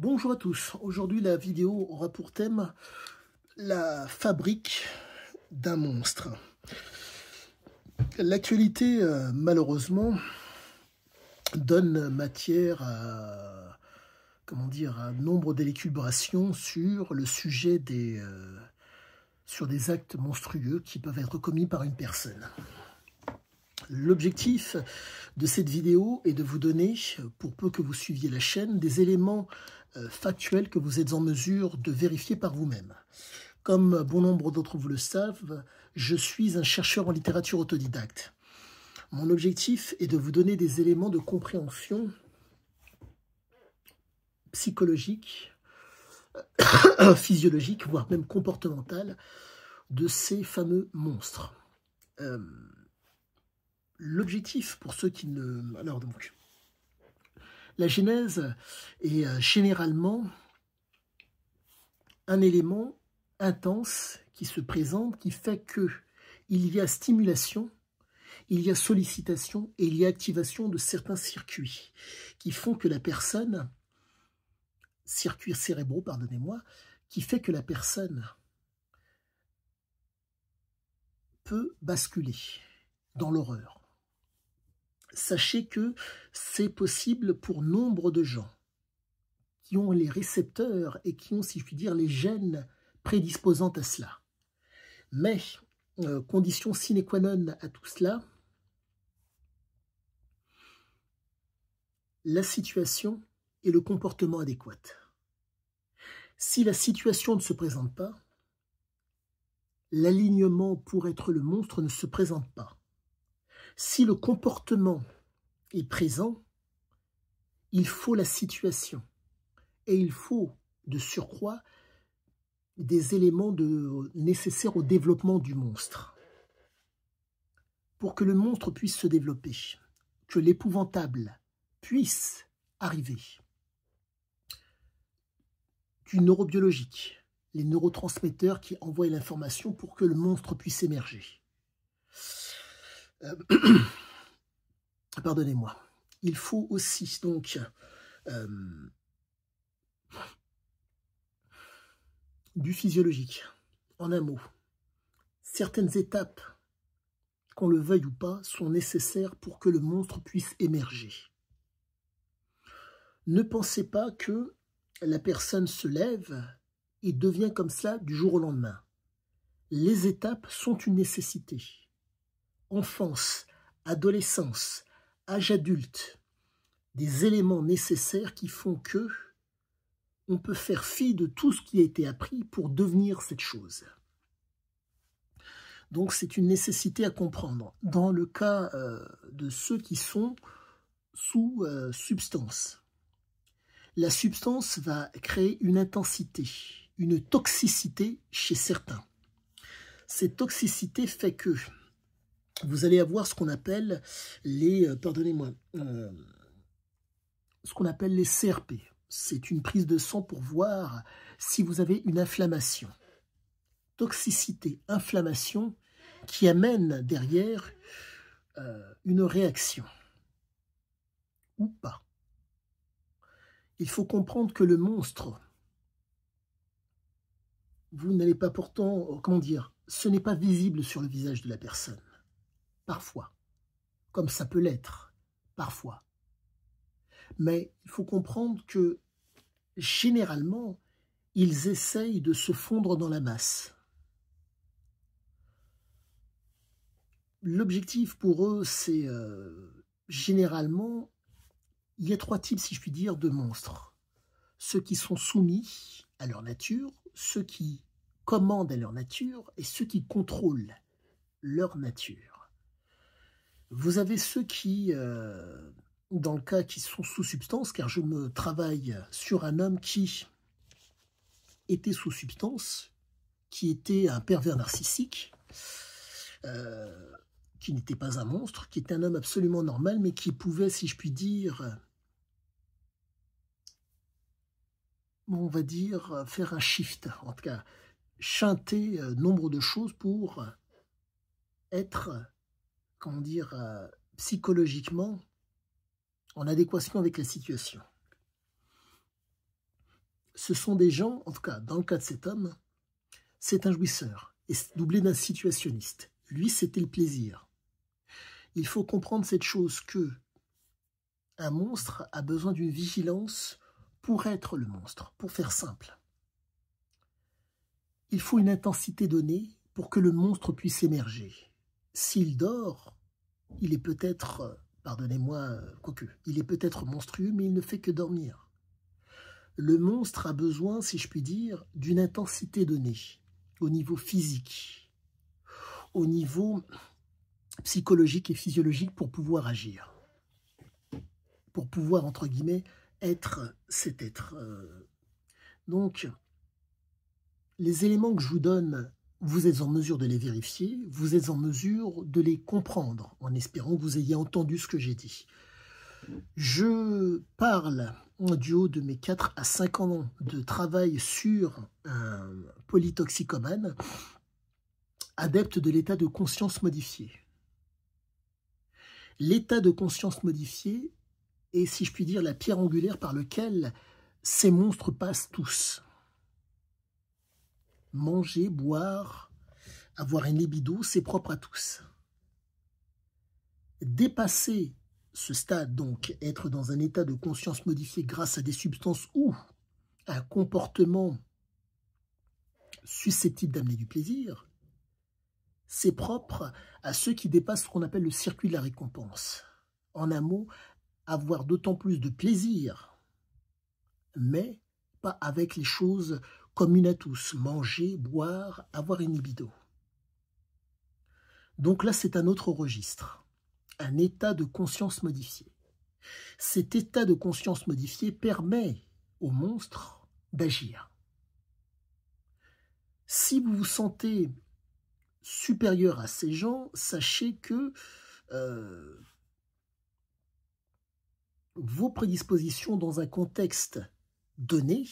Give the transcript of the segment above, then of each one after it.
Bonjour à tous, aujourd'hui la vidéo aura pour thème la fabrique d'un monstre. L'actualité malheureusement donne matière à, à nombre d'élucubrations sur le sujet sur des actes monstrueux qui peuvent être commis par une personne. L'objectif de cette vidéo est de vous donner, pour peu que vous suiviez la chaîne, des éléments factuels que vous êtes en mesure de vérifier par vous-même. Comme bon nombre d'entre vous le savent, je suis un chercheur en littérature autodidacte. Mon objectif est de vous donner des éléments de compréhension psychologique, physiologique, voire même comportementale, de ces fameux monstres. L'objectif, pour ceux qui ne... Alors donc, la genèse est généralement un élément intense qui se présente, qui fait que il y a stimulation, il y a sollicitation et il y a activation de certains circuits qui font que la personne, circuits cérébraux, pardonnez-moi, qui fait que la personne peut basculer dans l'horreur. Sachez que c'est possible pour nombre de gens qui ont les récepteurs et qui ont, si je puis dire, les gènes prédisposant à cela. Mais, condition sine qua non à tout cela, la situation et le comportement adéquat. Si la situation ne se présente pas, l'alignement pour être le monstre ne se présente pas. Si le comportement est présent, il faut la situation. Et il faut, de surcroît, des éléments nécessaires au développement du monstre. Pour que le monstre puisse se développer, que l'épouvantable puisse arriver, du neurobiologique, les neurotransmetteurs qui envoient l'information pour que le monstre puisse émerger. Pardonnez-moi. Il faut aussi donc du physiologique. En un mot, certaines étapes, qu'on le veuille ou pas, sont nécessaires pour que le monstre puisse émerger. Ne pensez pas que la personne se lève et devient comme cela du jour au lendemain. Les étapes sont une nécessité. Enfance, adolescence, âge adulte, des éléments nécessaires qui font que on peut faire fi de tout ce qui a été appris pour devenir cette chose. Donc c'est une nécessité à comprendre. Dans le cas de ceux qui sont sous substance, la substance va créer une intensité, une toxicité chez certains. Cette toxicité fait que vous allez avoir ce qu'on appelle les, ce qu'on appelle les CRP. C'est une prise de sang pour voir si vous avez une inflammation. Toxicité, inflammation, qui amène derrière une réaction. Ou pas. Il faut comprendre que le monstre, vous n'allez pas pourtant, comment dire, ce n'est pas visible sur le visage de la personne. Parfois. Comme ça peut l'être. Parfois. Mais il faut comprendre que, généralement, ils essayent de se fondre dans la masse. L'objectif pour eux, c'est généralement, il y a trois types, si je puis dire, de monstres. Ceux qui sont soumis à leur nature, ceux qui commandent à leur nature et ceux qui contrôlent leur nature. Vous avez ceux qui, dans le cas qui sont sous substance, car je me travaille sur un homme qui était sous substance, qui était un pervers narcissique, qui n'était pas un monstre, qui était un homme absolument normal, mais qui pouvait, si je puis dire, on va dire, faire un shift, en tout cas, chanter nombre de choses pour être, comment dire, psychologiquement en adéquation avec la situation. ce sont des gens, en tout cas dans le cas de cet homme, c'est un jouisseur, et doublé d'un situationniste. Lui, c'était le plaisir. Il faut comprendre cette chose que un monstre a besoin d'une vigilance pour être le monstre, pour faire simple. Il faut une intensité donnée pour que le monstre puisse émerger. S'il dort, il est peut-être, pardonnez-moi, quoique, il est peut-être monstrueux, mais il ne fait que dormir. Le monstre a besoin, si je puis dire, d'une intensité donnée, au niveau physique, au niveau psychologique et physiologique pour pouvoir agir, pour pouvoir, entre guillemets, être cet être. Donc, les éléments que je vous donne, vous êtes en mesure de les vérifier, vous êtes en mesure de les comprendre, en espérant que vous ayez entendu ce que j'ai dit. Je parle du haut de mes 4 à 5 ans de travail sur un polytoxicomane, adepte de l'état de conscience modifié. L'état de conscience modifié est, si je puis dire, la pierre angulaire par laquelle ces monstres passent tous. Manger, boire, avoir une libido, c'est propre à tous. Dépasser ce stade, donc, être dans un état de conscience modifié grâce à des substances ou un comportement susceptible d'amener du plaisir, c'est propre à ceux qui dépassent ce qu'on appelle le circuit de la récompense. En un mot, avoir d'autant plus de plaisir, mais pas avec les choses communes à tous, manger, boire, avoir une libido. Donc là, c'est un autre registre, un état de conscience modifié. Cet état de conscience modifié permet au monstre d'agir. Si vous vous sentez supérieur à ces gens, sachez que vos prédispositions dans un contexte donné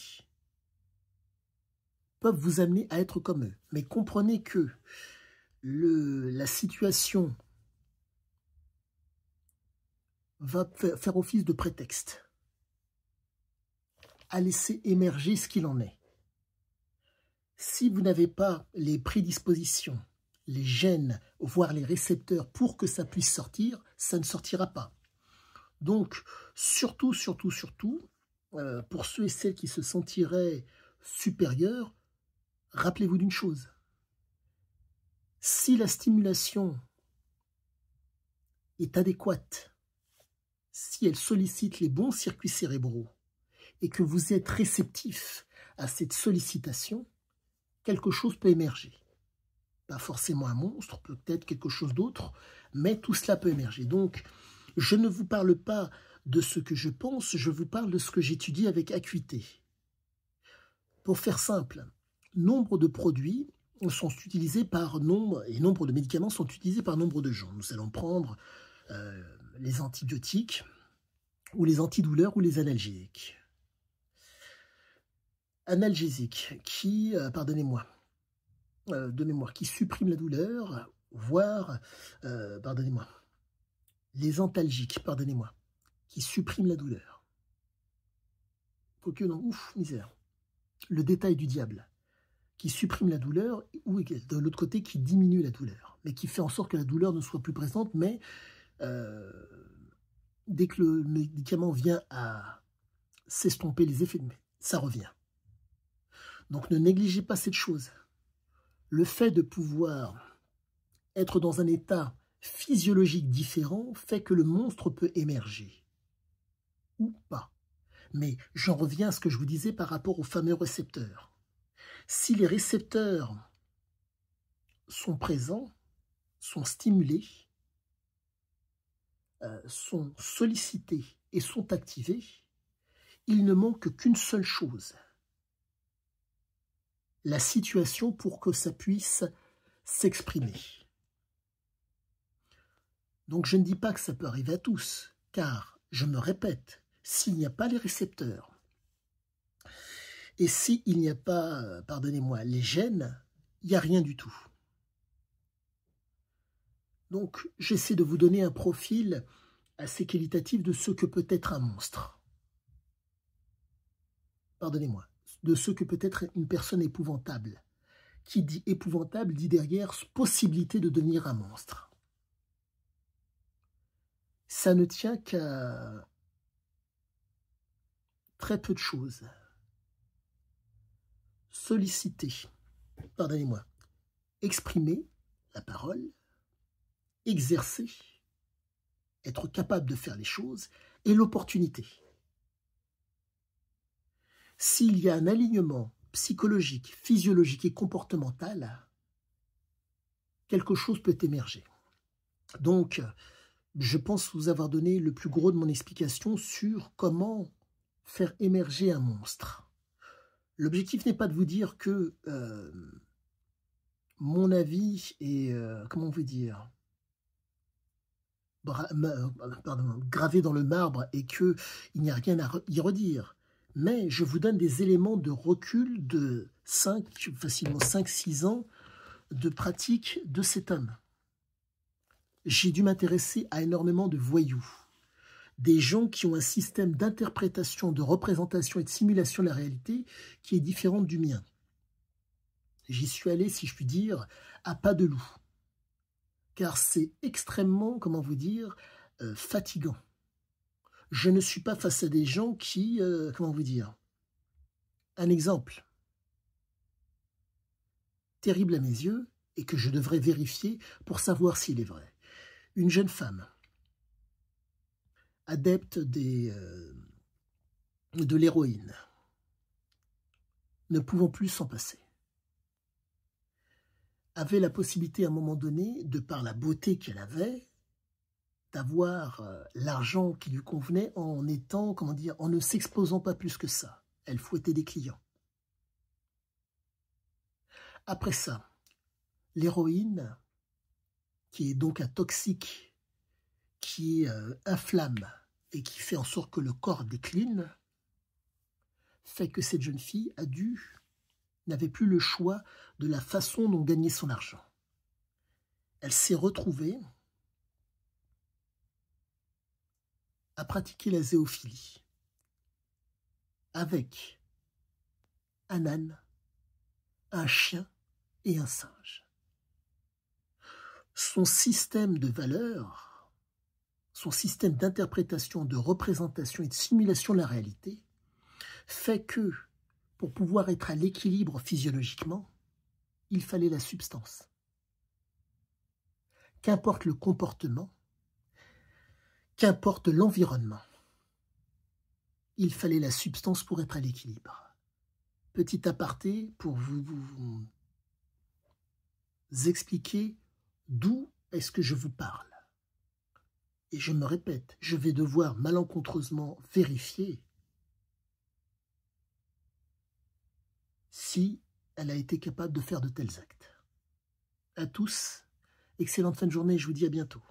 peuvent vous amener à être comme eux. Mais comprenez que la situation va faire office de prétexte à laisser émerger ce qu'il en est. Si vous n'avez pas les prédispositions, les gènes, voire les récepteurs pour que ça puisse sortir, ça ne sortira pas. Donc, surtout, pour ceux et celles qui se sentiraient supérieurs, rappelez-vous d'une chose. Si la stimulation est adéquate, si elle sollicite les bons circuits cérébraux et que vous êtes réceptif à cette sollicitation, quelque chose peut émerger. Pas forcément un monstre, peut-être quelque chose d'autre, mais tout cela peut émerger. Donc, je ne vous parle pas de ce que je pense, je vous parle de ce que j'étudie avec acuité. Pour faire simple, nombre de produits sont utilisés par nombre, et nombre de médicaments sont utilisés par nombre de gens. Nous allons prendre les antibiotiques, ou les antidouleurs, ou les analgésiques. Analgésiques qui, pardonnez-moi, de mémoire, qui suppriment la douleur, voire, pardonnez-moi, les antalgiques, pardonnez-moi, qui suppriment la douleur. Quoique non, ouf, misère. Le détail du diable, qui supprime la douleur, ou de l'autre côté, qui diminue la douleur, mais qui fait en sorte que la douleur ne soit plus présente, mais dès que le médicament vient à s'estomper les effets, ça revient. Donc ne négligez pas cette chose. Le fait de pouvoir être dans un état physiologique différent fait que le monstre peut émerger. Ou pas. Mais j'en reviens à ce que je vous disais par rapport aux fameux récepteurs. Si les récepteurs sont présents, sont stimulés, sont sollicités et sont activés, il ne manque qu'une seule chose. La situation pour que ça puisse s'exprimer. Donc je ne dis pas que ça peut arriver à tous, car, je me répète, s'il n'y a pas les récepteurs, et s'il n'y a pas, pardonnez-moi, les gènes, il n'y a rien du tout. Donc j'essaie de vous donner un profil assez qualitatif de ce que peut être un monstre. Pardonnez-moi, de ce que peut être une personne épouvantable. Qui dit épouvantable dit derrière possibilité de devenir un monstre. Ça ne tient qu'à très peu de choses. Solliciter, pardonnez-moi, exprimer la parole, exercer, être capable de faire les choses et l'opportunité. S'il y a un alignement psychologique, physiologique et comportemental, quelque chose peut émerger. Donc, je pense vous avoir donné le plus gros de mon explication sur comment faire émerger un monstre. L'objectif n'est pas de vous dire que mon avis est, comment on veut dire, gravé dans le marbre et qu'il n'y a rien à y redire. Mais je vous donne des éléments de recul de facilement 5-6 ans de pratique de cet homme. J'ai dû m'intéresser à énormément de voyous, des gens qui ont un système d'interprétation, de représentation et de simulation de la réalité qui est différent du mien. J'y suis allé, si je puis dire, à pas de loup, car c'est extrêmement, comment vous dire, fatigant. Je ne suis pas face à des gens qui, comment vous dire, un exemple terrible à mes yeux et que je devrais vérifier pour savoir s'il est vrai. Une jeune femme, adepte de l'héroïne, ne pouvant plus s'en passer, avait la possibilité à un moment donné, de par la beauté qu'elle avait, d'avoir l'argent qui lui convenait en étant, comment dire, en ne s'exposant pas plus que ça. Elle fouettait des clients. Après ça, l'héroïne, qui est donc un toxique, qui inflamme et qui fait en sorte que le corps décline, fait que cette jeune fille n'avait plus le choix de la façon dont gagner son argent. Elle s'est retrouvée à pratiquer la zoophilie avec un âne, un chien et un singe. Son système de valeurs, son système d'interprétation, de représentation et de simulation de la réalité fait que, pour pouvoir être à l'équilibre physiologiquement, il fallait la substance. Qu'importe le comportement, qu'importe l'environnement, il fallait la substance pour être à l'équilibre. Petit aparté pour vous expliquer d'où est-ce que je vous parle. Et je me répète, je vais devoir malencontreusement vérifier si elle a été capable de faire de tels actes. À tous, excellente fin de journée, je vous dis à bientôt.